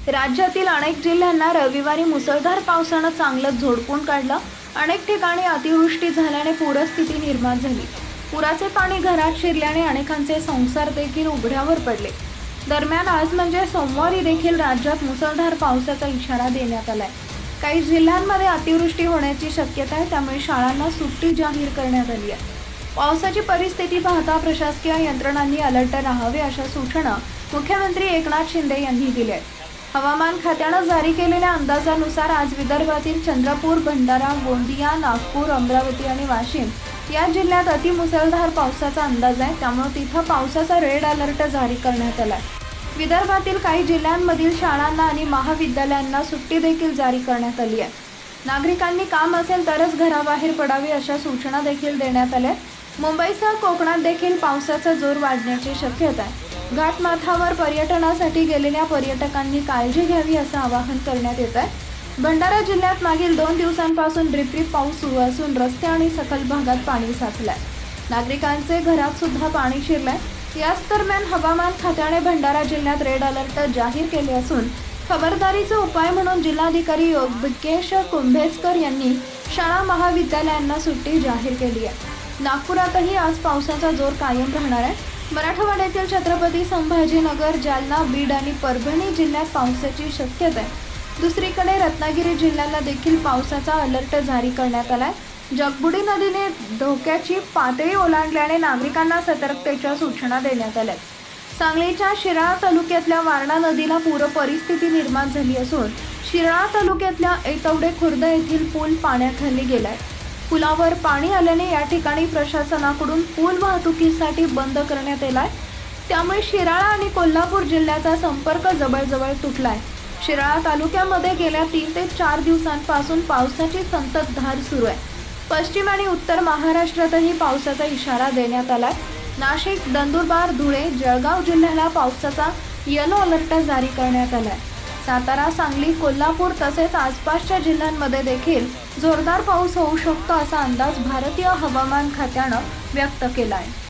राज्यातील अनेक जिल्ह्यांना रविवारी मुसळधार पावसानं चांगलं झोडपून काढलं। अनेक ठिकाणी अतिवृष्टी झाल्याने पूरस्थिती निर्माण झाली। पुराचे पाणी घरात शिरल्याने अनेकांचे संसार देखील उघड्यावर पडले। दरम्यान आज म्हणजे सोमवारी देखील राज्यात मुसळधार पावसाचा इशारा देण्यात आलाय। काही जिल्ह्यांमध्ये अतिवृष्टी होण्याची शक्यता आहे, त्यामुळे शाळांना सुट्टी जाहीर करण्यात आली आहे। पावसाची परिस्थिती पाहता प्रशासकीय यंत्रणांनी अलर्ट राहावे अशा सूचना मुख्यमंत्री एकनाथ शिंदे यांनी दिल्या आहेत। हवामान खात्याने जारी केलेल्या अंदाजानुसार आज विदर्भातील चंद्रपूर, भंडारा, गोंदिया, नागपूर, अमरावती आणि वाशिम या जिल्ह्यात अतिमुसळधार पावसाचा अंदाज आहे, त्यामुळे तिथं पावसाचा रेड अलर्ट जारी करण्यात आला आहे। विदर्भातील काही जिल्ह्यांमधील शाळांना आणि महाविद्यालयांना सुट्टी देखील जारी करण्यात आली आहे। नागरिकांनी काम असेल तरच घराबाहेर पडावे अशा सूचना देखील देण्यात आल्या। मुंबईसह कोकणात देखील पावसाचा जोर वाढण्याची शक्यता आहे। घाटमाथ्यावर पर्यटनासाठी गेलेल्या पर्यटकांनी काळजी घ्यावी असं आवाहन करण्यात येत आहे। भंडारा जिल्ह्यात मागील 2 दिवसांपासून रिपरिप पाऊस सुरू असून रस्ते आणि सखल भागात पाणी साचलंय। नागरिकांचे घरात सुद्धा पाणी शिरलंय। याच दरम्यान हवामान खात्याने भंडारा जिल्ह्यात रेड अलर्ट जाहीर केले असून खबरदारीचा उपाय म्हणून जिल्हाधिकारी योगेश कुंभेजकर यांनी शाळा महाविद्यालयांना सुट्टी जाहीर केली आहे। नागपुरातही आज पावसाचा जोर कायम राहणार आहे। मराठवाड्यातील छत्रपती संभाजीनगर, जालना, बीड आणि परभणी जिल्ह्यात पावसाची शक्यता आहे। दुसरीकडे रत्नागिरी जिल्ह्याला देखील पावसाचा अलर्ट जारी करण्यात आलाय। जगबुडी नदीने धोक्याची पातळी ओलांडल्याने नागरिकांना सतर्कतेच्या सूचना देण्यात आल्या। सांगलीच्या शिराळा तालुक्यातल्या वारणा नदीला पूर परिस्थिती निर्माण झाली असून शिराळा तालुक्यातल्या ऐतवडे खुर्द येथील पूल पाण्याखाली गेलाय। पुलावर पाणी आल्याने या ठिकाणी प्रशासनाकडून पूल वाहतुकीसाठी बंद करण्यात आलाय, त्यामुळे शिराळा आणि कोल्हापूर जिल्ह्याचा संपर्क जवळजवळ तुटलाय। शिराळा तालुक्यामध्ये गेल्या 3 ते 4 दिवसांपासून पावसाची संततधार सुरू आहे। पश्चिम आणि उत्तर महाराष्ट्रातही पावसाचा इशारा देण्यात आलाय। नाशिक, नंदुरबार, धुळे, जळगाव जिल्ह्याला पावसाचा येलो अलर्ट जारी करण्यात आलाय। सातारा, सांगली, कोल्हापूर तसेच आसपासच्या जिल्ह्यांमध्ये देखील जोरदार पाऊस होऊ शकतो असा अंदाज भारतीय हवामान खात्यानं व्यक्त केला आहे।